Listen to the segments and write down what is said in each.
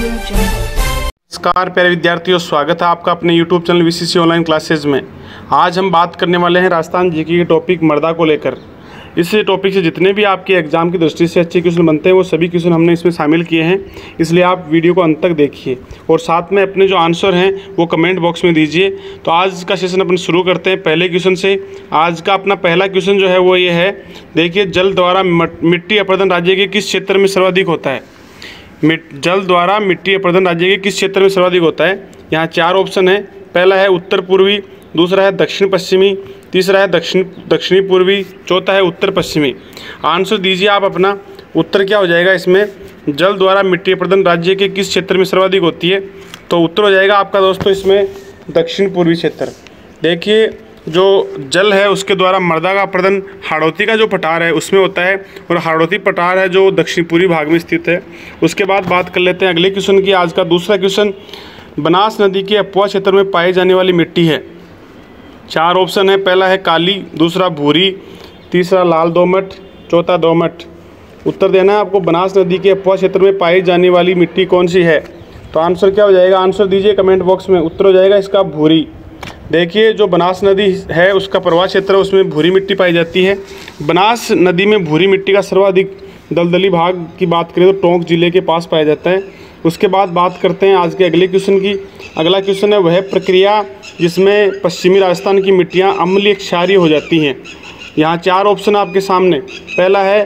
नमस्कार प्यारे विद्यार्थियों, स्वागत है आपका अपने YouTube channel VCC online classes में। आज हम बात करने वाले हैं राजस्थान जीके के टॉपिक मर्दा को लेकर। इस टॉपिक से जितने भी आपके एग्जाम की दृष्टि से अच्छे क्वेश्चन बनते हैं वो सभी क्वेश्चन हमने इसमें शामिल किए हैं, इसलिए आप वीडियो को अंत तक देखिए और साथ में अपने जो आंसर हैं वो कमेंट बॉक्स में दीजिए। तो आज का सेशन अपन शुरू करते हैं पहले क्वेश्चन से। आज का अपना पहला क्वेश्चन जो है वो ये है, देखिए जल द्वारा मिट्टी अपरदन राज्य के किस क्षेत्र में सर्वाधिक होता है। जल द्वारा मिट्टी अपरदन राज्य के किस क्षेत्र में सर्वाधिक होता है। यहाँ चार ऑप्शन है। पहला है उत्तर पूर्वी, दूसरा है दक्षिण पश्चिमी, तीसरा है दक्षिणी पूर्वी, चौथा है उत्तर पश्चिमी। आंसर दीजिए आप अपना। उत्तर क्या हो जाएगा इसमें, जल द्वारा मिट्टी अपरदन राज्य के किस क्षेत्र में सर्वाधिक होती है। तो उत्तर हो जाएगा आपका दोस्तों इसमें दक्षिण पूर्वी क्षेत्र। देखिए जो जल है उसके द्वारा मृदा का अपरदन हाड़ौती का जो पठार है उसमें होता है, और हाड़ौती पठार है जो दक्षिण पूर्वी भाग में स्थित है। उसके बाद बात कर लेते हैं अगले क्वेश्चन की। आज का दूसरा क्वेश्चन, बनास नदी के अपुआ क्षेत्र में पाई जाने वाली मिट्टी है। चार ऑप्शन है। पहला है काली, दूसरा भूरी, तीसरा लाल दोमट, चौथा दोमट। उत्तर देना है आपको। बनास नदी के अपुआ क्षेत्र में पाई जाने वाली मिट्टी कौन सी है। तो आंसर क्या हो जाएगा, आंसर दीजिए कमेंट बॉक्स में। उत्तर हो जाएगा इसका भूरी। देखिए जो बनास नदी है उसका प्रवाह क्षेत्र है, उसमें भूरी मिट्टी पाई जाती है। बनास नदी में भूरी मिट्टी का सर्वाधिक दलदली भाग की बात करें तो टोंक जिले के पास पाया जाता है। उसके बाद बात करते हैं आज के अगले क्वेश्चन की। अगला क्वेश्चन है वह प्रक्रिया जिसमें पश्चिमी राजस्थान की मिट्टियाँ अम्लीय क्षारीय हो जाती हैं। यहाँ चार ऑप्शन आपके सामने। पहला है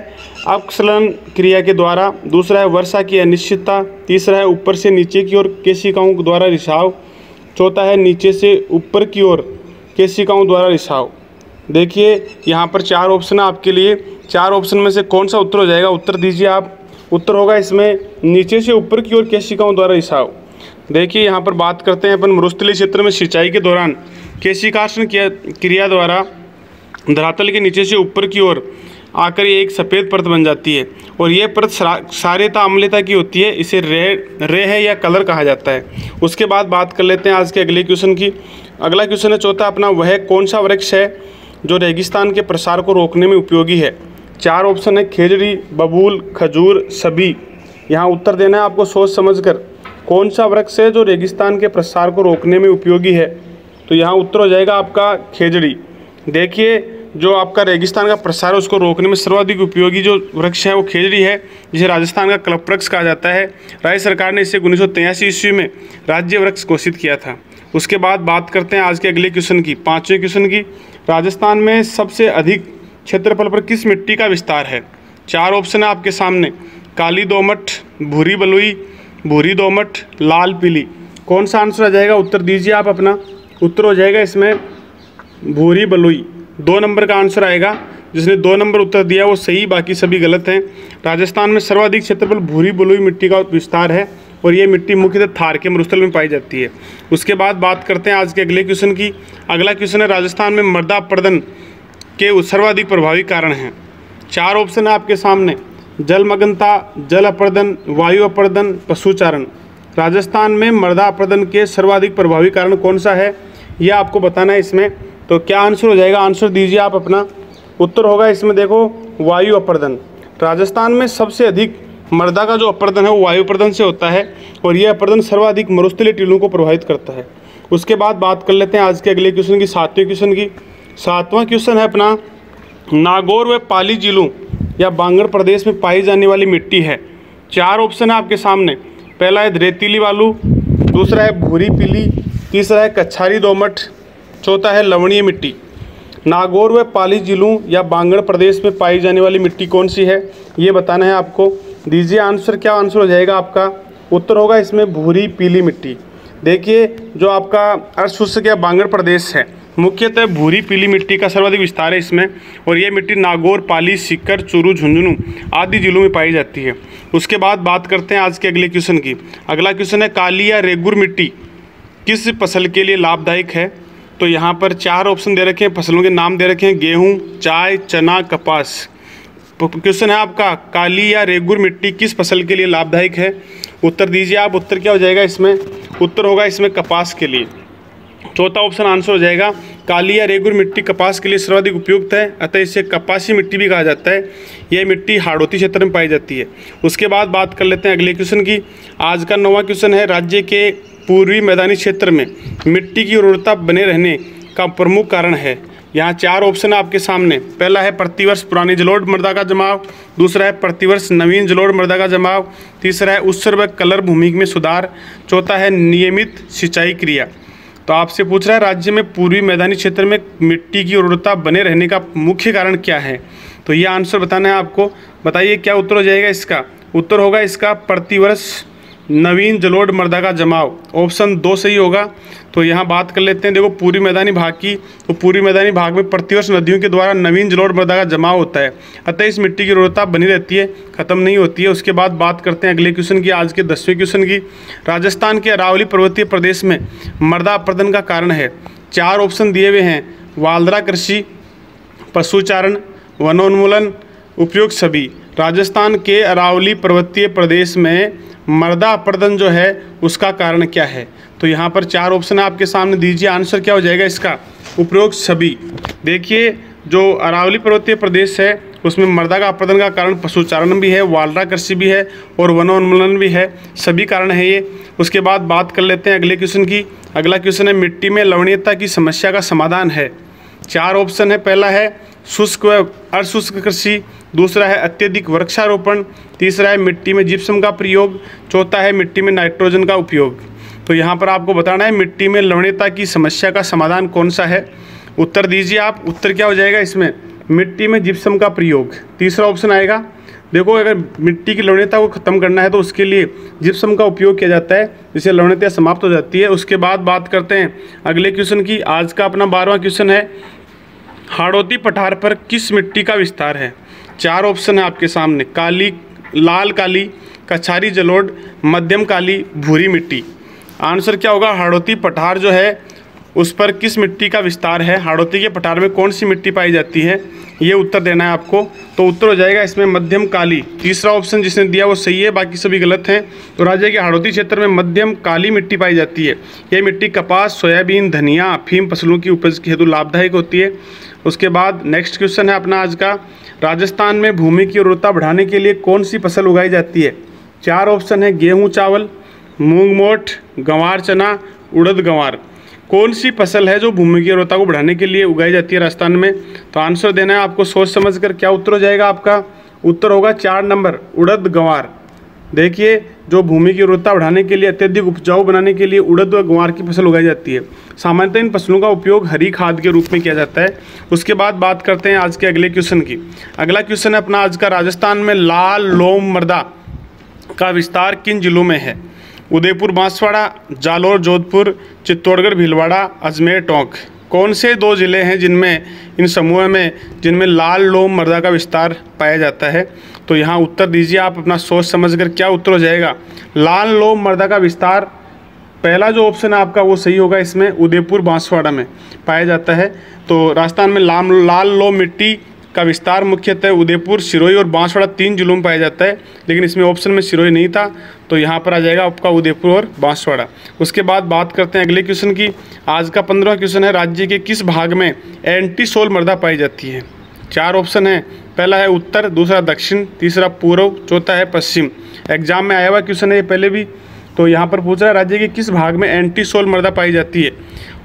अपक्षलन क्रिया के द्वारा, दूसरा है वर्षा की अनिश्चितता, तीसरा है ऊपर से नीचे की ओर केशिकाओं द्वारा रिसाव, चौथा है नीचे से ऊपर की ओर केशिकाओं द्वारा रिसाव। देखिए यहाँ पर चार ऑप्शन है आपके लिए। चार ऑप्शन में से कौन सा उत्तर हो जाएगा, उत्तर दीजिए आप। उत्तर होगा इसमें नीचे से ऊपर की ओर केशिकाओं द्वारा रिसाव। देखिए यहाँ पर बात करते हैं अपन मरुस्थलीय क्षेत्र में सिंचाई के दौरान केशिकार्षण क्रिया द्वारा धरातल के नीचे से ऊपर की ओर आकर ये एक सफ़ेद परत बन जाती है, और यह परत क्षारीयता अम्लता की होती है। इसे रेह या कलर कहा जाता है। उसके बाद बात कर लेते हैं आज के अगले क्वेश्चन की। अगला क्वेश्चन है चौथा अपना, वह कौन सा वृक्ष है जो रेगिस्तान के प्रसार को रोकने में उपयोगी है। चार ऑप्शन है, खेजड़ी, बबूल, खजूर, सभी। यहाँ उत्तर देना है आपको सोच समझ कर। कौन सा वृक्ष है जो रेगिस्तान के प्रसार को रोकने में उपयोगी है। तो यहाँ उत्तर हो जाएगा आपका खेजड़ी। देखिए जो आपका रेगिस्तान का प्रसार है उसको रोकने में सर्वाधिक उपयोगी जो वृक्ष है वो खेजड़ी है, जिसे राजस्थान का कल्पवृक्ष कहा जाता है। राज्य सरकार ने इसे 1983 ईस्वी में राज्य वृक्ष घोषित किया था। उसके बाद बात करते हैं आज के अगले क्वेश्चन की, पाँचवें क्वेश्चन की। राजस्थान में सबसे अधिक क्षेत्रफल पर किस मिट्टी का विस्तार है। चार ऑप्शन है आपके सामने। काली दोमट, भूरी बलुई, भूरी दोमट, लाल पीली। कौन सा आंसर आ जाएगा, उत्तर दीजिए आप अपना। उत्तर हो जाएगा इसमें भूरी बलुई। 2 नंबर का आंसर आएगा। जिसने 2 नंबर उत्तर दिया वो सही, बाकी सभी गलत हैं। राजस्थान में सर्वाधिक क्षेत्रफल भूरी बलुई मिट्टी का विस्तार है, और ये मिट्टी मुख्यतः थार के मरुस्थल में पाई जाती है। उसके बाद बात करते हैं आज के अगले क्वेश्चन की। अगला क्वेश्चन है राजस्थान में मृदा अपरदन के सर्वाधिक प्रभावी कारण हैं। चार ऑप्शन है आपके सामने। जलमग्नता, जल अपरदन, वायु अपरदन, पशुचारण। राजस्थान में मृदा अपरदन के सर्वाधिक प्रभावी कारण कौन सा है यह आपको बताना है इसमें। तो क्या आंसर हो जाएगा, आंसर दीजिए आप अपना। उत्तर होगा इसमें देखो वायु अपरदन। राजस्थान में सबसे अधिक मृदा का जो अपरदन है वो वायु अपरदन से होता है, और यह अपरदन सर्वाधिक मरुस्थलीय टीलों को प्रभावित करता है। उसके बाद बात कर लेते हैं आज के अगले क्वेश्चन की, सातवें क्वेश्चन की। सातवां क्वेश्चन है अपना, नागौर व पाली जिलों या बांगड़ प्रदेश में पाई जाने वाली मिट्टी है। चार ऑप्शन है आपके सामने। पहला है रेतीली बालू, दूसरा है भूरी पीली, तीसरा है कछारी दोमट, चौथा है लवणीय मिट्टी। नागौर व पाली जिलों या बांगड़ प्रदेश में पाई जाने वाली मिट्टी कौन सी है ये बताना है आपको। दीजिए आंसर। क्या आंसर हो जाएगा आपका, उत्तर होगा इसमें भूरी पीली मिट्टी। देखिए जो आपका अर्धशुष्क या बांगड़ प्रदेश है मुख्यतः भूरी पीली मिट्टी का सर्वाधिक विस्तार है इसमें, और ये मिट्टी नागौर, पाली, सीकर, चूरू, झुंझुनू आदि जिलों में पाई जाती है। उसके बाद बात करते हैं आज के अगले क्वेश्चन की। अगला क्वेश्चन है, काली या रेगुर मिट्टी किस फसल के लिए लाभदायक है। तो यहाँ पर चार ऑप्शन दे रखे हैं, फसलों के नाम दे रखे हैं, गेहूँ, चाय, चना, कपास। क्वेश्चन है आपका, काली या रेगुर मिट्टी किस फसल के लिए लाभदायक है। उत्तर दीजिए आप। उत्तर क्या हो जाएगा इसमें, उत्तर होगा इसमें कपास के लिए। चौथा ऑप्शन आंसर हो जाएगा काली या रेगुर मिट्टी कपास के लिए सर्वाधिक उपयुक्त है, अतः इसे कपासी मिट्टी भी कहा जाता है। यह मिट्टी हाड़ौती क्षेत्र में पाई जाती है। उसके बाद बात कर लेते हैं अगले क्वेश्चन की। आज का 9वां क्वेश्चन है, राज्य के पूर्वी मैदानी क्षेत्र में मिट्टी की उर्वरता बने रहने का प्रमुख कारण है। यहाँ 4 ऑप्शन है आपके सामने। पहला है प्रतिवर्ष पुरानी जलोढ़ मृदा का जमाव, दूसरा है प्रतिवर्ष नवीन जलोढ़ मृदा का जमाव, तीसरा है उत्सर्ग व कलर भूमि में सुधार, चौथा है नियमित सिंचाई क्रिया। तो आपसे पूछ रहा है राज्य में पूर्वी मैदानी क्षेत्र में मिट्टी की उर्वरता बने रहने का मुख्य कारण क्या है। तो ये आंसर बताना है आपको। बताइए क्या उत्तर हो जाएगा इसका। उत्तर होगा इसका प्रतिवर्ष नवीन जलोढ़ मृदा का जमाव। ऑप्शन 2 सही होगा। तो यहाँ बात कर लेते हैं, देखो पूर्वी मैदानी भाग की, तो पूर्वी मैदानी भाग में प्रतिवर्ष नदियों के द्वारा नवीन जलोढ़ मृदा का जमाव होता है, अतः इस मिट्टी की उर्वरता बनी रहती है, खत्म नहीं होती है। उसके बाद बात करते हैं अगले क्वेश्चन की, आज के 10वें क्वेश्चन की। राजस्थान के अरावली पर्वतीय प्रदेश में मृदा अपरदन का कारण है। 4 ऑप्शन दिए हुए हैं, वालद्रा कृषि, पशुचारण, वनोन्मूलन, उपयोग सभी। राजस्थान के अरावली पर्वतीय प्रदेश में मृदा अपरदन जो है उसका कारण क्या है। तो यहाँ पर 4 ऑप्शन आपके सामने, दीजिए आंसर क्या हो जाएगा इसका। उपरोक्त सभी। देखिए जो अरावली पर्वतीय प्रदेश है उसमें मृदा का अपरदन का कारण पशुचारण भी है, वालरा कृषि भी है और वनोन्मूलन भी है, सभी कारण है ये। उसके बाद बात कर लेते हैं अगले क्वेश्चन की। अगला क्वेश्चन है, मिट्टी में लवणीयता की समस्या का समाधान है। 4 ऑप्शन है। पहला है शुष्क व अशुष्क कृषि, दूसरा है अत्यधिक वृक्षारोपण, तीसरा है मिट्टी में जिप्सम का प्रयोग, चौथा है मिट्टी में नाइट्रोजन का उपयोग। तो यहाँ पर आपको बताना है मिट्टी में लवणीयता की समस्या का समाधान कौन सा है। उत्तर दीजिए आप। उत्तर क्या हो जाएगा इसमें, मिट्टी में जिप्सम का प्रयोग, तीसरा ऑप्शन आएगा। देखो अगर मिट्टी की लवणीयता को ख़त्म करना है तो उसके लिए जिप्सम का उपयोग किया जाता है, जिससे लवणीयता समाप्त हो जाती है। उसके बाद बात करते हैं अगले क्वेश्चन की। आज का अपना 12वां क्वेश्चन है, हाड़ौती पठार पर किस मिट्टी का विस्तार है। 4 ऑप्शन है आपके सामने, काली, लाल काली, कछारी जलोढ़, मध्यम काली, भूरी मिट्टी। आंसर क्या होगा, हाड़ौती पठार जो है उस पर किस मिट्टी का विस्तार है, हाड़ौती के पठार में कौन सी मिट्टी पाई जाती है, ये उत्तर देना है आपको। तो उत्तर हो जाएगा इसमें मध्यम काली। तीसरा ऑप्शन जिसने दिया वो सही है, बाकी सभी गलत हैं। तो राज्य के हाड़ौती क्षेत्र में मध्यम काली मिट्टी पाई जाती है। यह मिट्टी कपास, सोयाबीन, धनिया, अफीम फसलों की उपज के हेतु लाभदायक होती है। उसके बाद नेक्स्ट क्वेश्चन है अपना आज का, राजस्थान में भूमि की उर्वरता बढ़ाने के लिए कौन सी फसल उगाई जाती है। 4 ऑप्शन है, गेहूँ चावल, मूंग मोठ, गंवार चना, उड़द गंवार। कौन सी फसल है जो भूमि की उर्वरता को बढ़ाने के लिए उगाई जाती है राजस्थान में। तो आंसर देना है आपको सोच समझ कर। क्या उत्तर हो जाएगा आपका। उत्तर होगा 4 नंबर, उड़द गंवार। देखिए जो भूमि की उर्वरता बढ़ाने के लिए, अत्यधिक उपजाऊ बनाने के लिए उड़द व गंवार की फसल उगाई जाती है। सामान्यतः इन फसलों का उपयोग हरी खाद के रूप में किया जाता है। उसके बाद बात करते हैं आज के अगले क्वेश्चन की। अगला क्वेश्चन है अपना आज का, राजस्थान में लाल लोम मृदा का विस्तार किन जिलों में है। उदयपुर बांसवाड़ा, जालौर जोधपुर, चित्तौड़गढ़ भीलवाड़ा, अजमेर टोंक। कौन से 2 जिले हैं जिनमें, इन समूह में जिनमें लाल लोम मृदा का विस्तार पाया जाता है। तो यहाँ उत्तर दीजिए आप अपना सोच समझकर। क्या उत्तर हो जाएगा, लाल लोम मृदा का विस्तार, पहला जो ऑप्शन है आपका वो सही होगा। इसमें उदयपुर बांसवाड़ा में पाया जाता है। तो राजस्थान में लाल लोम मिट्टी का विस्तार मुख्यतः उदयपुर, सिरोही और बांसवाड़ा 3 जिलों में पाया जाता है, लेकिन इसमें ऑप्शन में सिरोही नहीं था, तो यहाँ पर आ जाएगा आपका उदयपुर और बांसवाड़ा। उसके बाद बात करते हैं अगले क्वेश्चन की। आज का 15वां क्वेश्चन है, राज्य के किस भाग में एंटीसोल मृदा पाई जाती है। 4 ऑप्शन है। पहला है उत्तर, दूसरा दक्षिण, तीसरा पूर्व, चौथा है पश्चिम। एग्जाम में आया हुआ क्वेश्चन है ये पहले भी। तो यहाँ पर पूछ रहा है राज्य के किस भाग में एंटीसोल मृदा पाई जाती है।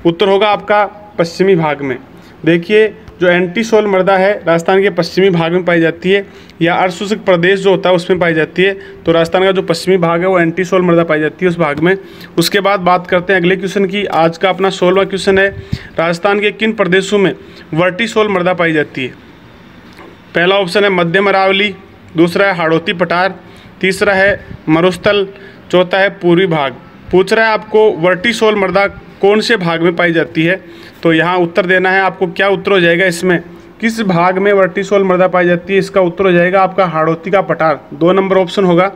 उत्तर होगा आपका पश्चिमी भाग में। देखिए जो एंटीसोल मृदा है राजस्थान के पश्चिमी भाग में पाई जाती है, या अर्धशुष्क प्रदेश जो होता है उसमें पाई जाती है। तो राजस्थान का जो पश्चिमी भाग है वो एंटीसोल मृदा पाई जाती है उस भाग में। उसके बाद बात करते हैं अगले क्वेश्चन की। आज का अपना 16वां क्वेश्चन है, राजस्थान के किन प्रदेशों में वर्टिसोल मृदा पाई जाती है। पहला ऑप्शन है मध्यम अरावली, दूसरा है हाड़ौती पठार, तीसरा है मरुस्थल, चौथा है पूर्वी भाग। पूछ रहा है आपको वर्टिसोल मृदा कौन से भाग में पाई जाती है। तो यहाँ उत्तर देना है आपको। क्या उत्तर हो जाएगा इसमें, किस भाग में वर्टिसोल मृदा पाई जाती है। इसका उत्तर हो जाएगा आपका हाड़ौती का पठार, 2 नंबर ऑप्शन होगा।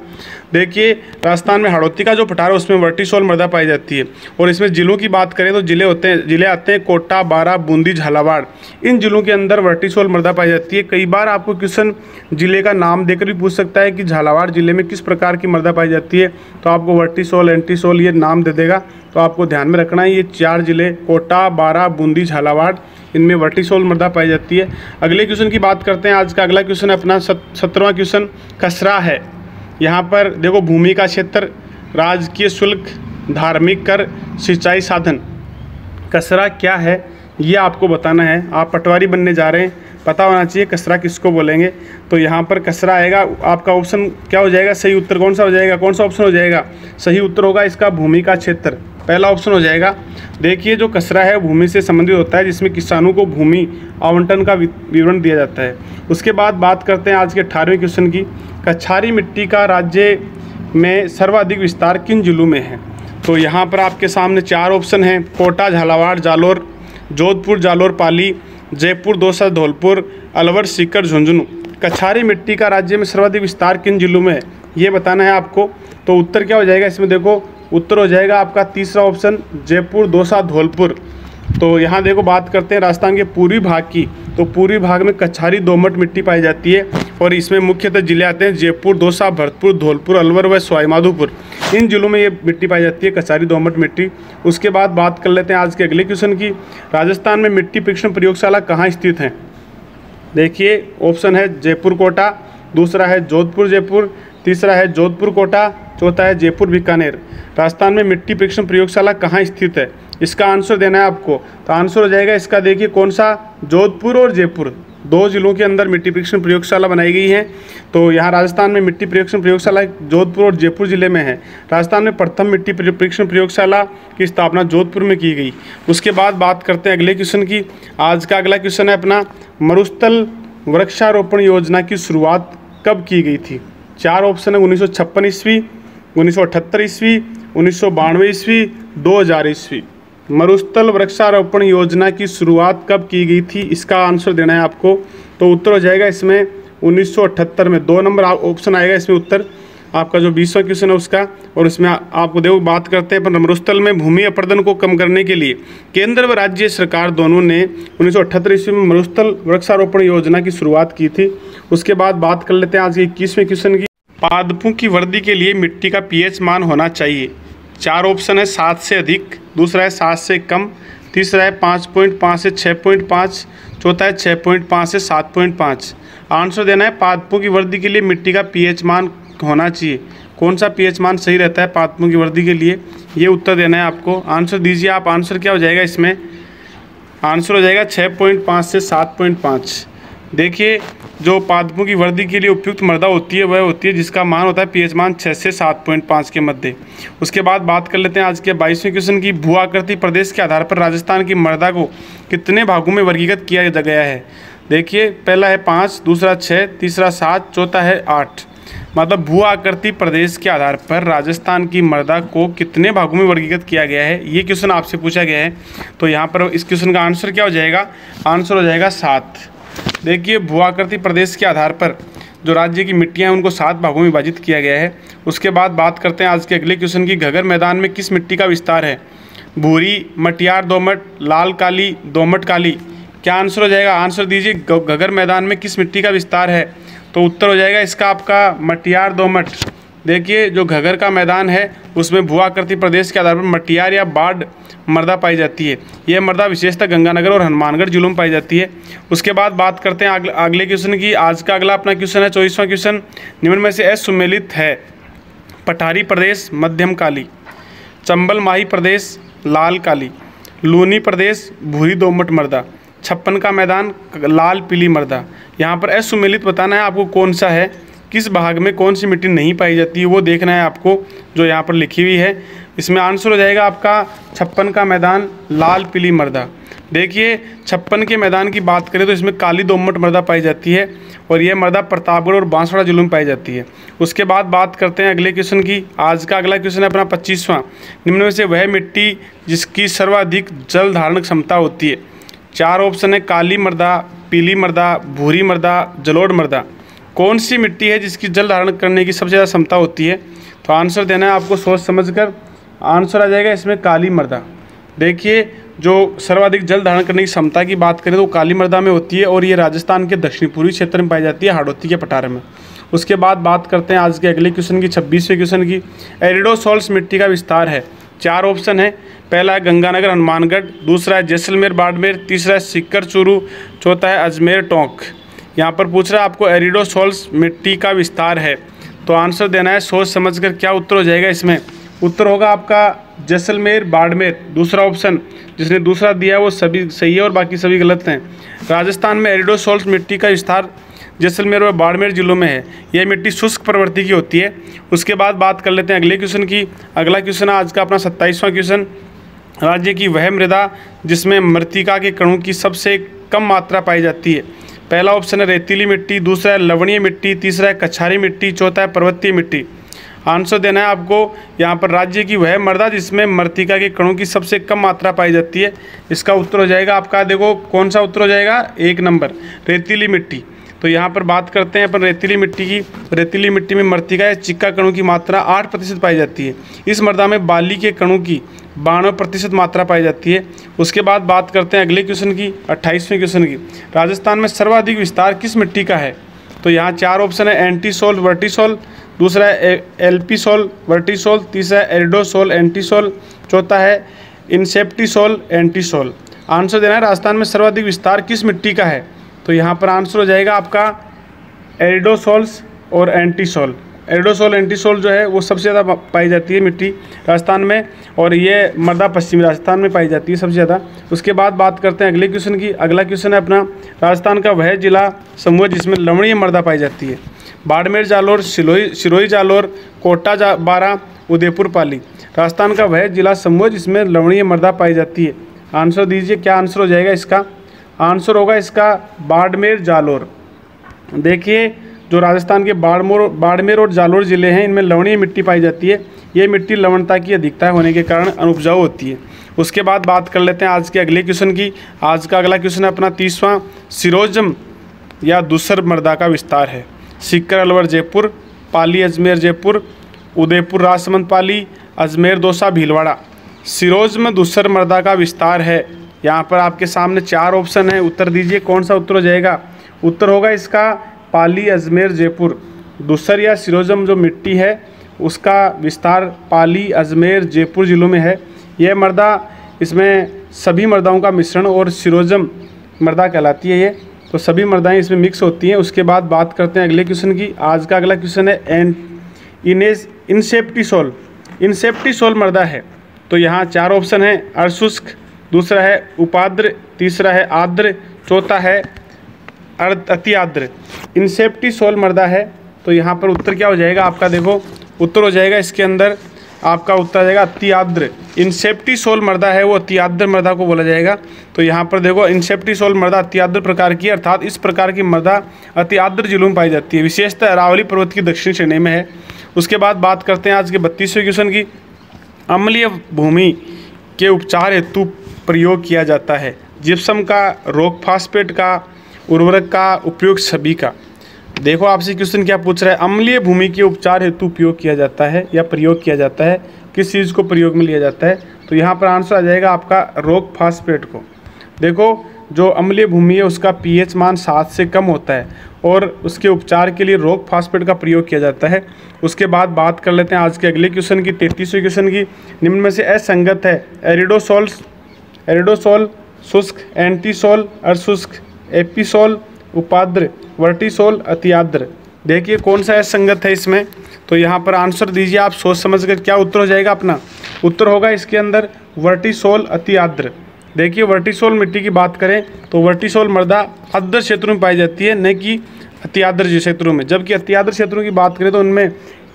देखिए राजस्थान में हाड़ौती का जो पठार है उसमें वर्टिसोल मृदा पाई जाती है। और इसमें जिलों की बात करें तो जिले आते हैं कोटा, बारा, बूंदी, झालावाड़। इन जिलों के अंदर वर्टिसोल मृदा पाई जाती है। कई बार आपको क्वेश्चन जिले का नाम देकर भी पूछ सकता है कि झालावाड़ जिले में किस प्रकार की मृदा पाई जाती है, तो आपको वर्टिसोल, एंटीसोल ये नाम दे देगा। तो आपको ध्यान में रखना है ये 4 जिले कोटा, बारा, बूंदी, झालावाड़, इनमें वर्टिसोल मृदा पाई जाती है। अगले क्वेश्चन की बात करते हैं। आज का अगला क्वेश्चन अपना 17वां क्वेश्चन कसरा है। यहाँ पर देखो भूमि का क्षेत्र, राजकीय शुल्क, धार्मिक कर, सिंचाई साधन। कसरा क्या है ये आपको बताना है। आप पटवारी बनने जा रहे हैं, पता होना चाहिए कसरा किसको बोलेंगे। तो यहाँ पर कसरा आएगा, आपका ऑप्शन क्या हो जाएगा, सही उत्तर कौन सा हो जाएगा, कौन सा ऑप्शन हो जाएगा, सही उत्तर होगा इसका भूमि का क्षेत्र, पहला ऑप्शन हो जाएगा। देखिए जो कसरा है भूमि से संबंधित होता है, जिसमें किसानों को भूमि आवंटन का विवरण दिया जाता है। उसके बाद बात करते हैं आज के 18वें क्वेश्चन की। कछारी मिट्टी का राज्य में सर्वाधिक विस्तार किन जिलों में है। तो यहाँ पर आपके सामने 4 ऑप्शन हैं, कोटा, झालावाड़, जालोर, जोधपुर, जालोर, पाली, जयपुर, दौसा, धौलपुर, अलवर, सीकर, झुंझुनू। कछारी मिट्टी का राज्य में सर्वाधिक विस्तार किन जिलों में है ये बताना है आपको। तो उत्तर क्या हो जाएगा इसमें, देखो उत्तर हो जाएगा आपका तीसरा ऑप्शन, जयपुर, दौसा, धौलपुर। तो यहाँ देखो बात करते हैं राजस्थान के पूर्वी भाग की। तो पूर्वी भाग में कछारी दोमट मिट्टी पाई जाती है और इसमें मुख्यतः जिले आते हैं जयपुर, दौसा, भरतपुर, धौलपुर, अलवर व सवाईमाधोपुर। इन जिलों में ये मिट्टी पाई जाती है, कछारी दोमट मिट्टी। उसके बाद बात कर लेते हैं आज के अगले क्वेश्चन की। राजस्थान में मिट्टी परीक्षण प्रयोगशाला कहाँ स्थित है। देखिए ऑप्शन है जयपुर कोटा, दूसरा है जोधपुर जयपुर, तीसरा है जोधपुर कोटा, चौथा है जयपुर बीकानेर। राजस्थान में मिट्टी परीक्षण प्रयोगशाला कहाँ स्थित है, इसका आंसर देना है आपको। तो आंसर हो जाएगा इसका, देखिए कौन सा, जोधपुर और जयपुर, 2 जिलों के अंदर मिट्टी परीक्षण प्रयोगशाला बनाई गई है। तो यहाँ राजस्थान में मिट्टी परीक्षण प्रयोगशाला जोधपुर और जयपुर जिले में है। राजस्थान में प्रथम मिट्टी परीक्षण प्रयोगशाला की स्थापना जोधपुर में की गई। उसके बाद बात करते हैं अगले क्वेश्चन की। आज का अगला क्वेश्चन है अपना, मरुस्थल वृक्षारोपण योजना की शुरुआत कब की गई थी। 4 ऑप्शन है, 1956 ईस्वी, 1978 ईस्वी, 1992 ईस्वी, 2000 ईस्वी। मरुस्थल वृक्षारोपण योजना की शुरुआत कब की गई थी, इसका आंसर देना है आपको। तो उत्तर हो जाएगा इसमें 1978 में, 2 नंबर ऑप्शन आएगा इसमें उत्तर आपका जो 20वां क्वेश्चन है उसका। और इसमें आपको देखो बात करते हैं पर मरुस्थल में भूमि अपरदन को कम करने के लिए केंद्र व राज्य सरकार दोनों ने 1978 ईस्वी में मरुस्थल वृक्षारोपण योजना की शुरुआत की थी। उसके बाद बात कर लेते हैं आज के 21वें क्वेश्चन की। पादपों की वृद्धि के लिए मिट्टी का पीएच मान होना चाहिए। 4 ऑप्शन है, 7 से अधिक, दूसरा है 7 से कम, तीसरा है 5.5 से 6.5, चौथा है 6.5 से 7.5। आंसर देना है पादपों की वृद्धि के लिए मिट्टी का पीएच मान होना चाहिए। कौन सा पीएच मान सही रहता है पादपों की वृद्धि के लिए, ये उत्तर देना है आपको। आंसर दीजिए आप, आंसर क्या हो जाएगा इसमें, आंसर हो जाएगा 6.5 से 7.5। देखिए जो पादपों की वृद्धि के लिए उपयुक्त मृदा होती है वह होती है जिसका मान होता है पीएच मान 6 से 7.5 के मध्य। उसके बाद बात कर लेते हैं आज के 22वें क्वेश्चन की। भू आकृति प्रदेश के आधार पर राजस्थान की मृदा को कितने भागों में वर्गीकृत किया गया है। देखिए पहला है 5, दूसरा 6, तीसरा 7, चौथा है 8। मतलब भू आकृति प्रदेश के आधार पर राजस्थान की मृदा को कितने भागों में वर्गीकृत किया गया है, ये क्वेश्चन आपसे पूछा गया है। तो यहाँ पर इस क्वेश्चन का आंसर क्या हो जाएगा, आंसर हो जाएगा 7। देखिए भू आकृति प्रदेश के आधार पर जो राज्य की मिट्टियां हैं उनको 7 भागों में विभाजित किया गया है। उसके बाद बात करते हैं आज के अगले क्वेश्चन की। घगर मैदान में किस मिट्टी का विस्तार है, भूरी, मटियार दोमट, लाल काली, दोमट काली। क्या आंसर हो जाएगा, आंसर दीजिए। घगर मैदान में किस मिट्टी का विस्तार है, तो उत्तर हो जाएगा इसका आपका मटियार दोमट। देखिए जो घगर का मैदान है उसमें भू आकृति प्रदेश के आधार पर मटियार या बाढ़ मृदा पाई जाती है। यह मृदा विशेषतः गंगानगर और हनुमानगढ़ जिलों में पाई जाती है। उसके बाद बात करते हैं अगले क्वेश्चन की। आज का अगला अपना क्वेश्चन है 24वां क्वेश्चन। निम्न में से असुमेलित है, पठारी प्रदेश मध्यम काली, चंबल माही प्रदेश लाल काली, लूनी प्रदेश भूरी दोमट मृदा, छप्पन का मैदान लाल पीली मृदा। यहाँ पर असुमेलित बताना है आपको कौन सा है, किस भाग में कौन सी मिट्टी नहीं पाई जाती है वो देखना है आपको, जो यहाँ पर लिखी हुई है। इसमें आंसर हो जाएगा आपका छप्पन का मैदान लाल पीली मृदा। देखिए छप्पन के मैदान की बात करें तो इसमें काली दोमट मृदा पाई जाती है और यह मृदा प्रतापगढ़ और बांसवाड़ा जिलों में पाई जाती है। उसके बाद बात करते हैं अगले क्वेश्चन की। आज का अगला क्वेश्चन है अपना 25वां। निम्न में से वह मिट्टी जिसकी सर्वाधिक जल धारण क्षमता होती है। 4 ऑप्शन है, काली मृदा, पीली मृदा, भूरी मृदा, जलोढ़ मृदा। कौन सी मिट्टी है जिसकी जल धारण करने की सबसे ज़्यादा क्षमता होती है? तो आंसर देना है आपको सोच समझकर। आंसर आ जाएगा इसमें काली मृदा। देखिए, जो सर्वाधिक जल धारण करने की क्षमता की बात करें तो काली मृदा में होती है और ये राजस्थान के दक्षिण पूर्वी क्षेत्र में पाई जाती है, हाड़ौती के पठार में। उसके बाद बात करते हैं आज के अगले क्वेश्चन की, 26वें क्वेश्चन की। एरिडोसोल्स मिट्टी का विस्तार है। 4 ऑप्शन है। पहला है गंगानगर हनुमानगढ़, दूसरा है जैसलमेर बाड़मेर, तीसरा है सीकर चूरू, चौथा है अजमेर टोंक। यहाँ पर पूछ रहा है आपको एरिडोसोल्स मिट्टी का विस्तार है, तो आंसर देना है सोच समझकर। क्या उत्तर हो जाएगा इसमें? उत्तर होगा आपका जैसलमेर बाड़मेर। दूसरा ऑप्शन जिसने दूसरा दिया है वो सभी सही है और बाकी सभी गलत हैं। राजस्थान में एरिडोसोल्स मिट्टी का विस्तार जैसलमेर और बाड़मेर जिलों में है। यह मिट्टी शुष्क प्रवृत्ति की होती है। उसके बाद बात कर लेते हैं अगले क्वेश्चन की। अगला क्वेश्चन है आज का अपना 27वां क्वेश्चन। राज्य की वह मृदा जिसमें मृत्तिका के कणों की सबसे कम मात्रा पाई जाती है। पहला ऑप्शन है रेतीली मिट्टी, दूसरा है लवणीय मिट्टी, तीसरा है कछारी मिट्टी, चौथा है पर्वतीय मिट्टी। आंसर देना है आपको यहाँ पर राज्य की वह मृदा जिसमें मृत्तिका के कणों की सबसे कम मात्रा पाई जाती है। इसका उत्तर हो जाएगा आपका, देखो कौन सा उत्तर हो जाएगा, 1 नंबर रेतीली मिट्टी। तो यहाँ पर बात करते हैं अपन रेतीली मिट्टी की। रेतीली मिट्टी में मृत्तिका या चिक्का कणों की मात्रा 8% पाई जाती है। इस मृदा में बाली के कणों की 92% मात्रा पाई जाती है। उसके बाद बात करते हैं अगले क्वेश्चन की, 28वें क्वेश्चन की। राजस्थान में सर्वाधिक विस्तार किस मिट्टी का है? तो यहाँ 4 ऑप्शन है। एंटीसोल वर्टिसोल, दूसरा है एल्पीसोल वर्टिसोल, तीसरा है एरिडोसोल एंटीसोल, चौथा है इंसेप्टिसोल एंटीसोल। आंसर देना है राजस्थान में सर्वाधिक विस्तार किस मिट्टी का है? तो यहाँ पर आंसर हो जाएगा आपका एरिडोसोल्स और एंटीसोल। एरिडोसोल एंटीसोल जो है वो सबसे ज़्यादा पाई जाती है मिट्टी राजस्थान में, और ये मृदा पश्चिमी राजस्थान में पाई जाती है सबसे ज़्यादा। उसके बाद बात करते हैं अगले क्वेश्चन की। अगला क्वेश्चन है अपना, राजस्थान का वह जिला समूह जिसमें लवणीय मृदा पाई जाती है। बाड़मेर जालोर, सिरोही जालोर, कोटा बारा, उदयपुर पाली। राजस्थान का वह जिला समूह जिसमें लवणीय मृदा पाई जाती है। आंसर दीजिए, क्या आंसर हो जाएगा इसका? आंसर होगा इसका बाड़मेर जालोर। देखिए, जो राजस्थान के बाड़मेर और जालोर ज़िले हैं इनमें लवणीय मिट्टी पाई जाती है। ये मिट्टी लवणता की अधिकता होने के कारण अनुपजाऊ होती है। उसके बाद बात कर लेते हैं आज के अगले क्वेश्चन की। आज का अगला क्वेश्चन है अपना 30वां। सिरोजम या दूसर मृदा का विस्तार है। सीकर अलवर जयपुर, पाली अजमेर जयपुर, उदयपुर राजसमंद पाली, अजमेर दौसा भीलवाड़ा। सिरोजम दूसर मृदा का विस्तार है। यहाँ पर आपके सामने 4 ऑप्शन है, उत्तर दीजिए कौन सा उत्तर हो जाएगा? उत्तर होगा इसका पाली अजमेर जयपुर। दूसर या सिरोजम जो मिट्टी है उसका विस्तार पाली अजमेर जयपुर जिलों में है। यह मृदा, इसमें सभी मृदाओं का मिश्रण और सिरोजम मृदा कहलाती है ये, तो सभी मृदाएं इसमें मिक्स होती हैं। उसके बाद बात करते हैं अगले क्वेश्चन की। आज का अगला क्वेश्चन है इंसेप्टिसोल। इंसेप्टिसोल मृदा है, तो यहाँ 4 ऑप्शन है। अर्धशुष्क, दूसरा है उपाद्र, तीसरा है आर्द्र, चौथा है अति आर्द्र। इंसेप्टिसोल मृदा है, तो यहाँ पर उत्तर क्या हो जाएगा आपका? देखो उत्तर हो जाएगा इसके अंदर आपका उत्तर आ जाएगा अति आर्द्र। इंसेप्टिसोल मृदा है वो अति आर्द्र मृदा को बोला जाएगा। तो यहाँ पर देखो इंसेप्टिसोल मृदा अति आर्द्र प्रकार की, अर्थात इस प्रकार की मृदा अति आर्द्र जिलों में पाई जाती है, विशेषतः अरावली पर्वत की दक्षिण श्रेणी में है। उसके बाद बात करते हैं आज के 32वें क्वेश्चन की। अम्लीय भूमि के उपचार हेतु प्रयोग किया जाता है। जिप्सम का, रॉक फास्फेट का, उर्वरक का, उपयोग सभी का। देखो आपसे क्वेश्चन क्या पूछ रहा है, अम्लीय भूमि के उपचार हेतु उपयोग किया जाता है या प्रयोग किया जाता है, किस चीज़ को प्रयोग में लिया जाता है? तो यहाँ पर आंसर आ जाएगा आपका रॉक फास्फेट को। देखो, जो अम्लीय भूमि है उसका pH मान 7 से कम होता है और उसके उपचार के लिए रॉक फास्फेट का प्रयोग किया जाता है। उसके बाद बात कर लेते हैं आज के अगले क्वेश्चन की, 33वें क्वेश्चन की। निम्न में से असंगत है। एरिडोसोल शुष्क, एंटीसोल अर्धशुष्क, एपिसोल उपाद्र, वर्टिसोल अति आर्द्र। देखिए कौन सा असंगत है इसमें? तो यहाँ पर आंसर दीजिए आप सोच समझ कर। क्या उत्तर हो जाएगा अपना? उत्तर होगा इसके अंदर वर्टिसोल अति आर्द्र। देखिए, वर्टिसोल मिट्टी की बात करें तो वर्टिसोल मृदा आर्द्र क्षेत्रों में पाई जाती है, न कि अति आर्द्र क्षेत्रों में। जबकि अति आर्द्र क्षेत्रों की बात करें तो उनमें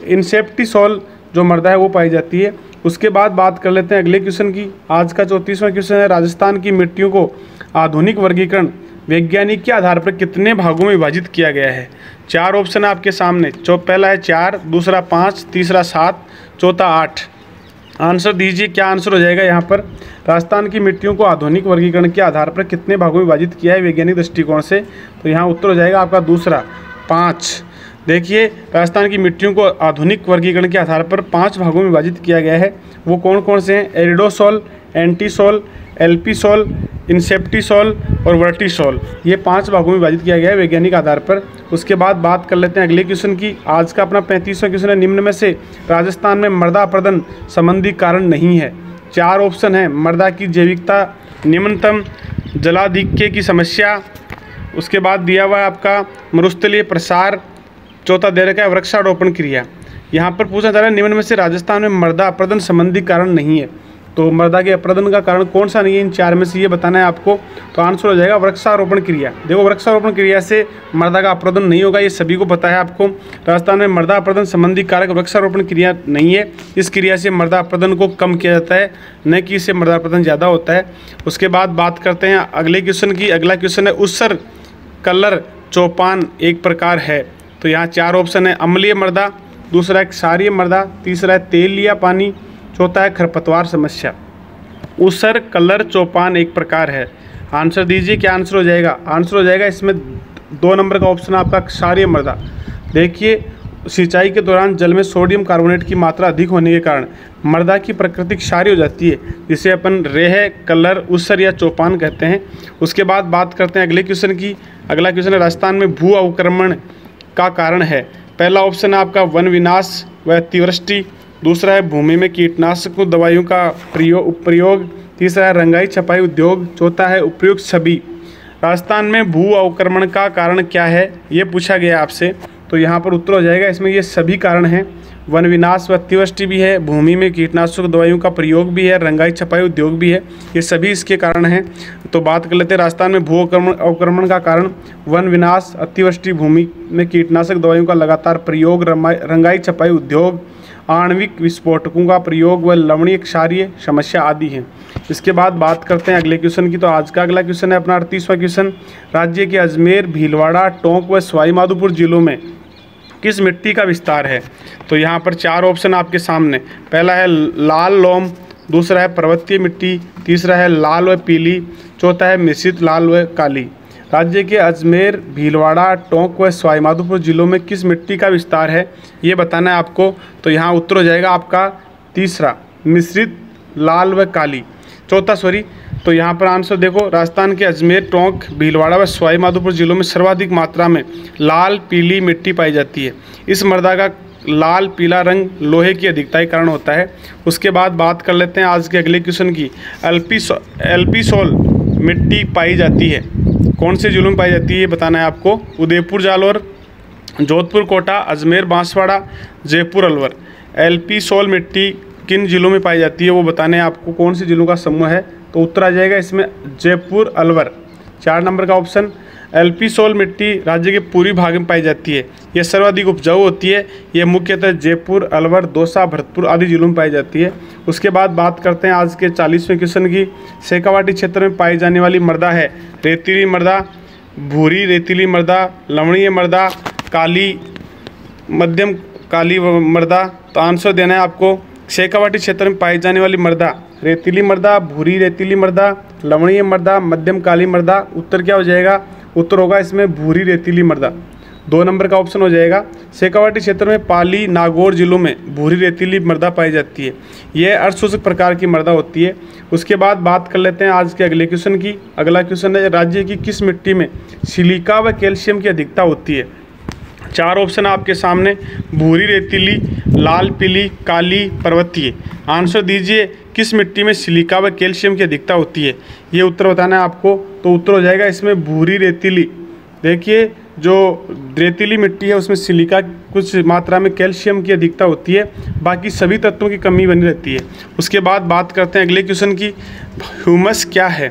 इंसेप्टिसोल जो मृदा है वो पाई जाती है। उसके बाद बात कर लेते हैं अगले क्वेश्चन की। आज का 34वां क्वेश्चन है, राजस्थान की मिट्टियों को आधुनिक वर्गीकरण वैज्ञानिक के आधार पर कितने भागों में विभाजित किया गया है? 4 ऑप्शन है आपके सामने। पहला है 4, दूसरा 5, तीसरा 7, चौथा 8। आंसर दीजिए, क्या आंसर हो जाएगा यहाँ पर? राजस्थान की मिट्टियों को आधुनिक वर्गीकरण के आधार पर कितने भागों में विभाजित किया है वैज्ञानिक दृष्टिकोण से? तो यहाँ उत्तर हो जाएगा आपका दूसरा 5। देखिए, राजस्थान की मिट्टियों को आधुनिक वर्गीकरण के आधार पर 5 भागों में विभाजित किया गया है। वो कौन कौन से हैं? एरिडोसॉल, एंटीसॉल, एल्पीसॉल, इंसेप्टिसॉल और वर्टिसॉल। ये 5 भागों में विभाजित किया गया है वैज्ञानिक आधार पर। उसके बाद बात कर लेते हैं अगले क्वेश्चन की। आज का अपना 35वां क्वेश्चन है, निम्न में से राजस्थान में मृदा अपरदन संबंधी कारण नहीं है। 4 ऑप्शन है। मृदा की जैविकता, निम्नतम जलाधिक्य की समस्या, उसके बाद दिया हुआ है आपका मरुस्थलीय प्रसार, चौथा दे रखा है वृक्षारोपण क्रिया। यहाँ पर पूछा जा रहा है निम्न में से राजस्थान में मृदा अपरदन संबंधी कारण नहीं है। तो मृदा के अपरदन का कारण कौन सा नहीं है, इन 4 में से ये बताना है आपको। तो आंसर हो जाएगा वृक्षारोपण क्रिया। देखो, वृक्षारोपण क्रिया से मृदा का अपरदन नहीं होगा, ये सभी को पता है आपको। राजस्थान में मृदा अपरदन संबंधी कारक वृक्षारोपण क्रिया नहीं है। इस क्रिया से मृदा अपरदन को कम किया जाता है, न कि इससे मृदा अपरदन ज़्यादा होता है। उसके बाद बात करते हैं अगले क्वेश्चन की। अगला क्वेश्चन है, उत्सर्ग कलर चौपान एक प्रकार है। तो यहाँ 4 ऑप्शन है। अम्लीय मृदा, दूसरा है क्षारीय मृदा, तीसरा है तेल या पानी, चौथा है खरपतवार समस्या। उत्सर्ग कलर चौपान एक प्रकार है। आंसर दीजिए, क्या आंसर हो जाएगा? आंसर हो जाएगा इसमें 2 नंबर का ऑप्शन आपका क्षारीय मृदा। देखिए, सिंचाई के दौरान जल में सोडियम कार्बोनेट की मात्रा अधिक होने के कारण मृदा की प्रकृति क्षारीय हो जाती है, जिसे अपन रेह, कलर, उत्सर्ग या चौपान कहते हैं। उसके बाद बात करते हैं अगले क्वेश्चन की। अगला क्वेश्चन है, राजस्थान में भू अवक्रमण का कारण है। पहला ऑप्शन है आपका वन विनाश व अतिवृष्टि, दूसरा है भूमि में कीटनाशक दवाइयों का प्रयोग, तीसरा है रंगाई छपाई उद्योग, चौथा है उपयुक्त छवि। राजस्थान में भू अवक्रमण का कारण क्या है, ये पूछा गया आपसे। तो यहाँ पर उत्तर हो जाएगा इसमें ये सभी कारण हैं। वन विनाश व अतिवृष्टि भी है, भूमि में कीटनाशक दवाइयों का प्रयोग भी है, रंगाई छपाई उद्योग भी है, ये सभी इसके कारण हैं। तो बात कर लेते हैं, राजस्थान में भू अवक्रमण का कारण वन विनाश, अतिवृष्टि, भूमि में कीटनाशक दवाइयों का लगातार प्रयोग, रंगाई छपाई उद्योग, आणविक विस्फोटकों का प्रयोग व लवणीय क्षारीय समस्या आदि हैं। इसके बाद बात करते हैं अगले क्वेश्चन की। तो आज का अगला क्वेश्चन है अपना 38वां क्वेश्चन। राज्य के अजमेर, भीलवाड़ा, टोंक व सवाई माधोपुर जिलों में किस मिट्टी का विस्तार है? तो यहाँ पर 4 ऑप्शन आपके सामने। पहला है लाल लोम, दूसरा है पर्वतीय मिट्टी, तीसरा है लाल व पीली, चौथा है मिश्रित लाल व काली। राज्य के अजमेर, भीलवाड़ा, टोंक व सवाई माधोपुर जिलों में किस मिट्टी का विस्तार है, ये बताना है आपको। तो यहाँ उत्तर हो जाएगा आपका तीसरा, मिश्रित लाल व काली, चौथा सॉरी। तो यहाँ पर आंसर देखो, राजस्थान के अजमेर, टोंक, भीलवाड़ा व सवाई माधोपुर जिलों में सर्वाधिक मात्रा में लाल पीली मिट्टी पाई जाती है। इस मृदा का लाल पीला रंग लोहे की अधिकता के कारण होता है। उसके बाद बात कर लेते हैं आज के अगले क्वेश्चन की। एल्पीसॉल मिट्टी पाई जाती है, कौन से जिलों में पाई जाती है ये बताना है आपको। उदयपुर जालौर, जोधपुर कोटा, अजमेर बांसवाड़ा, जयपुर अलवर। एल्पीसॉल मिट्टी किन जिलों में पाई जाती है वो बताने हैं आपको, कौन से जिलों का समूह है। तो उत्तर आ जाएगा इसमें जयपुर अलवर, 4 नंबर का ऑप्शन। एल्पीसॉल मिट्टी राज्य के पूर्वी भाग में पाई जाती है, यह सर्वाधिक उपजाऊ होती है। यह मुख्यतः जयपुर, अलवर, दौसा, भरतपुर आदि जिलों में पाई जाती है। उसके बाद बात करते हैं आज के 40वें क्वेश्चन की। शेखावाटी क्षेत्र में पाई जाने वाली मृदा है रेतीली मृदा, भूरी रेतीली मृदा, लवणीय मृदा, काली, मध्यम काली मृदा। तो आंसर देना है आपको, शेखावाटी क्षेत्र में पाई जाने वाली मृदा रेतीली मृदा, भूरी रेतीली मृदा, लवणीय मृदा, मध्यम काली मृदा। उत्तर क्या हो जाएगा? उत्तर होगा इसमें भूरी रेतीली मृदा, 2 नंबर का ऑप्शन हो जाएगा। शेखावाटी क्षेत्र में पाली, नागौर जिलों में भूरी रेतीली मृदा पाई जाती है, यह अर्धशोषक प्रकार की मृदा होती है। उसके बाद बात कर लेते हैं आज के अगले क्वेश्चन की। अगला क्वेश्चन है, राज्य की किस मिट्टी में सिलिका व कैल्शियम की अधिकता होती है? 4 ऑप्शन आपके सामने, भूरी रेतीली, लाल पीली, काली, पर्वतीय। आंसर दीजिए, किस मिट्टी में सिलिका व कैल्शियम की अधिकता होती है, ये उत्तर बताना है आपको। तो उत्तर हो जाएगा इसमें भूरी रेतीली। देखिए, जो रेतीली मिट्टी है उसमें सिलिका कुछ मात्रा में, कैल्शियम की अधिकता होती है, बाकी सभी तत्वों की कमी बनी रहती है। उसके बाद बात करते हैं अगले क्वेश्चन की। ह्यूमस क्या है?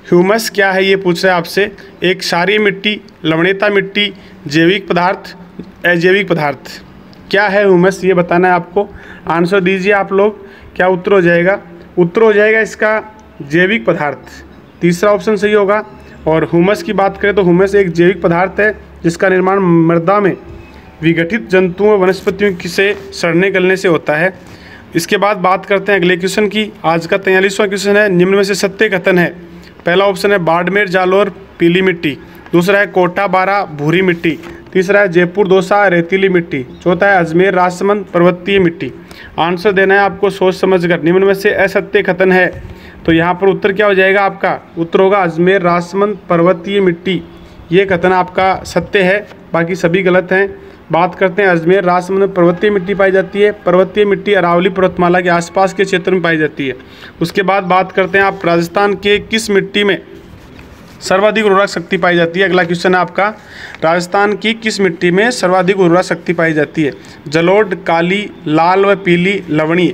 ह्यूमस क्या है ये पूछ रहा है आपसे। एक क्षारीय मिट्टी, लवणीयता मिट्टी, जैविक पदार्थ, अजैविक पदार्थ। क्या है ह्यूमस ये बताना है आपको। आंसर दीजिए आप लोग, क्या उत्तर हो जाएगा? उत्तर हो जाएगा इसका जैविक पदार्थ, तीसरा ऑप्शन सही होगा। और ह्यूमस की बात करें तो ह्यूमस एक जैविक पदार्थ है जिसका निर्माण मृदा में विघटित जंतुओं वनस्पतियों से सड़ने गलने से होता है। इसके बाद बात करते हैं अगले क्वेश्चन की। आज का 43वां क्वेश्चन है, निम्न में से सत्य कथन है। पहला ऑप्शन है बाड़मेर जालौर पीली मिट्टी, दूसरा है कोटा बारा भूरी मिट्टी, तीसरा है जयपुर दोसा रेतीली मिट्टी। चौथा है अजमेर राजसमंद पर्वतीय मिट्टी। आंसर देना है आपको सोच समझकर। निम्न में से असत्य कथन है, तो यहाँ पर उत्तर क्या हो जाएगा आपका? उत्तर होगा अजमेर राजसमंद पर्वतीय मिट्टी। ये कथन आपका सत्य है, बाकी सभी गलत हैं। बात करते हैं अजमेर राजसमंद में पर्वतीय मिट्टी पाई जाती है। पर्वतीय मिट्टी अरावली पर्वतमाला के आसपास के क्षेत्र में पाई जाती है। उसके बाद बात करते हैं आप राजस्थान के किस मिट्टी में सर्वाधिक उर्वरक शक्ति पाई जाती है। अगला क्वेश्चन है आपका, राजस्थान की किस मिट्टी में सर्वाधिक उर्वरक शक्ति पाई जाती है? जलोढ़, काली, लाल व पीली, लवणीय।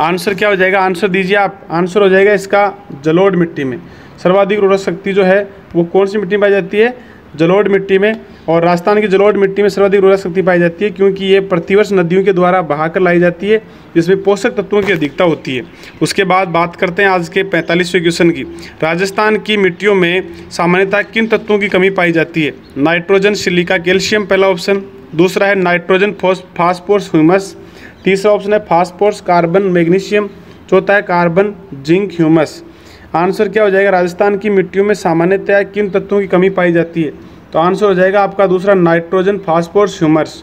आंसर क्या हो जाएगा? आंसर दीजिए आप। आंसर हो जाएगा इसका जलोढ़ मिट्टी में सर्वाधिक उर्वरक शक्ति जो है वो कौन सी मिट्टी में पाई जाती है? जलोढ़ मिट्टी में। और राजस्थान की जलोढ़ मिट्टी में सर्वाधिक उर्वरक शक्ति पाई जाती है क्योंकि ये प्रतिवर्ष नदियों के द्वारा बहाकर लाई जाती है, जिसमें पोषक तत्वों की अधिकता होती है। उसके बाद बात करते हैं आज के 45वें क्वेश्चन की। राजस्थान की मिट्टियों में सामान्यतः किन तत्वों की कमी पाई जाती है? नाइट्रोजन, सिलिका, कैल्शियम पहला ऑप्शन। दूसरा है नाइट्रोजन, फास्फोरस, ह्यूमस। तीसरा ऑप्शन है फास्फोरस, कार्बन, मैग्नीशियम। चौथा है कार्बन, जिंक, ह्यूमस। आंसर क्या हो जाएगा? राजस्थान की मिट्टियों में सामान्यतः किन तत्वों की कमी पाई जाती है? तो आंसर हो जाएगा आपका दूसरा नाइट्रोजन, फास्फोरस, ह्यूमस।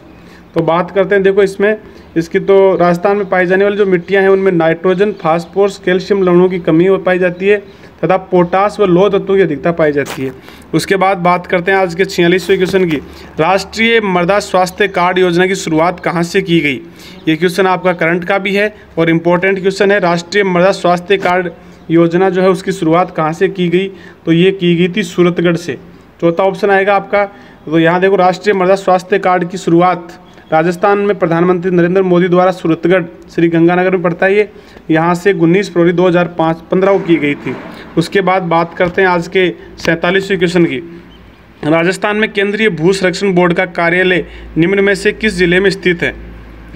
तो बात करते हैं, देखो इसमें इसकी तो राजस्थान में पाई जाने वाली जो मिट्टियां हैं उनमें नाइट्रोजन, फास्फोरस, कैल्शियम लवणों की कमी पाई जाती है तथा पोटास व लौह तत्वों की अधिकता पाई जाती है। उसके बाद बात करते हैं आज के 46वें क्वेश्चन की। राष्ट्रीय मृदा स्वास्थ्य कार्ड योजना की शुरुआत कहाँ से की गई? ये क्वेश्चन आपका करंट का भी है और इम्पोर्टेंट क्वेश्चन है। राष्ट्रीय मृदा स्वास्थ्य कार्ड योजना जो है उसकी शुरुआत कहाँ से की गई? तो ये की गई थी सूरतगढ़ से। चौथा ऑप्शन आएगा आपका। तो यहाँ देखो, राष्ट्रीय मृदा स्वास्थ्य कार्ड की शुरुआत राजस्थान में प्रधानमंत्री नरेंद्र मोदी द्वारा सूरतगढ़ श्री गंगानगर में पड़ता है ये, यहाँ से 19 फरवरी 2015 को की गई थी। उसके बाद बात करते हैं आज के 47वें क्वेश्चन की। राजस्थान में केंद्रीय भू संरक्षण बोर्ड का कार्यालय निम्न में से किस जिले में स्थित है?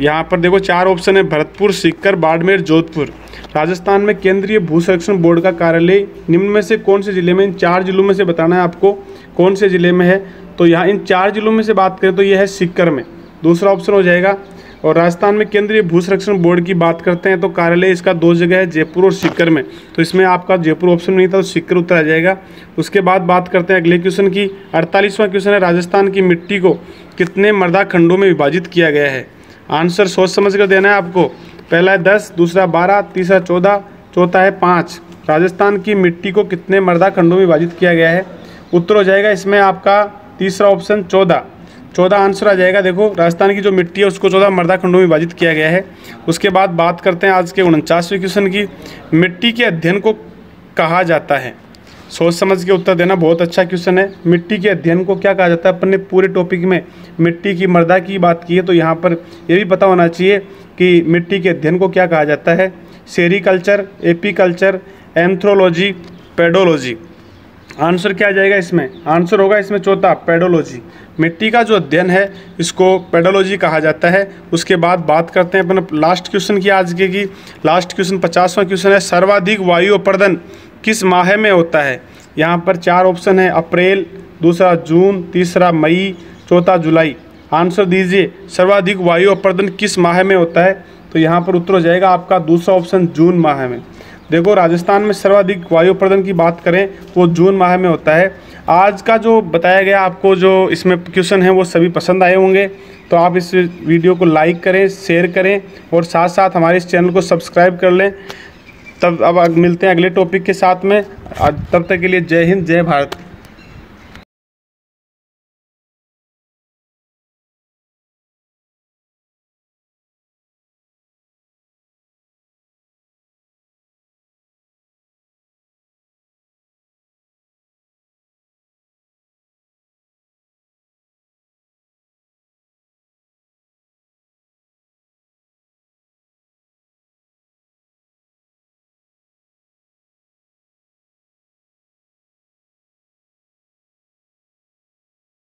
यहाँ पर देखो 4 ऑप्शन है, भरतपुर, सीकर, बाड़मेर, जोधपुर। राजस्थान में केंद्रीय भू संरक्षण बोर्ड का कार्यालय निम्न में से कौन से जिले में? इन 4 जिलों में से बताना है आपको कौन से जिले में है। तो यहाँ इन 4 जिलों में से बात करें तो यह है सीकर में, दूसरा ऑप्शन हो जाएगा। और राजस्थान में केंद्रीय भू संरक्षण बोर्ड की बात करते हैं तो कार्यालय इसका 2 जगह है, जयपुर और सीकर में। तो इसमें आपका जयपुर ऑप्शन नहीं था तो सीकर उत्तर आ जाएगा। उसके बाद बात करते हैं अगले क्वेश्चन की। 48वां क्वेश्चन है, राजस्थान की मिट्टी को कितने मृदा खंडों में विभाजित किया गया है? आंसर सोच समझ कर देना है आपको। पहला है 10, दूसरा 12, तीसरा 14, चौथा है 5। राजस्थान की मिट्टी को कितने मृदा खंडों में विभाजित किया गया है? उत्तर हो जाएगा इसमें आपका तीसरा ऑप्शन 14 आंसर आ जाएगा। देखो, राजस्थान की जो मिट्टी है उसको 14 मृदा खंडों में विभाजित किया गया है। उसके बाद बात करते हैं आज के 49वें क्वेश्चन की। मिट्टी के अध्ययन को कहा जाता है? सोच समझ के उत्तर देना, बहुत अच्छा क्वेश्चन है। मिट्टी के अध्ययन को क्या कहा जाता है? अपन ने पूरे टॉपिक में मिट्टी की मृदा की बात की है, तो यहाँ पर ये भी पता होना चाहिए कि मिट्टी के अध्ययन को क्या कहा जाता है। Sericulture, apiculture, anthropology, pedology. Answer क्या आ जाएगा इसमें? आंसर होगा इसमें चौथा, पेडोलॉजी। मिट्टी का जो अध्ययन है इसको पेडोलॉजी कहा जाता है। उसके बाद बात करते हैं अपन लास्ट क्वेश्चन की आज के की। लास्ट क्वेश्चन 50वां क्वेश्चन है, सर्वाधिक वायु अपर्दन किस माह में होता है? यहाँ पर 4 ऑप्शन है, अप्रैल, दूसरा जून, तीसरा मई, चौथा जुलाई। आंसर दीजिए, सर्वाधिक वायु अपर्दन किस माह में होता है? तो यहाँ पर उत्तर हो जाएगा आपका दूसरा ऑप्शन, जून माह में। देखो, राजस्थान में सर्वाधिक वायु प्रदूषण की बात करें वो जून माह में होता है। आज का जो बताया गया आपको जो इसमें क्वेश्चन है वो सभी पसंद आए होंगे, तो आप इस वीडियो को लाइक करें, शेयर करें और साथ साथ हमारे इस चैनल को सब्सक्राइब कर लें। तब अब मिलते हैं अगले टॉपिक के साथ में। तब तक के लिए जय हिंद, जय भारत।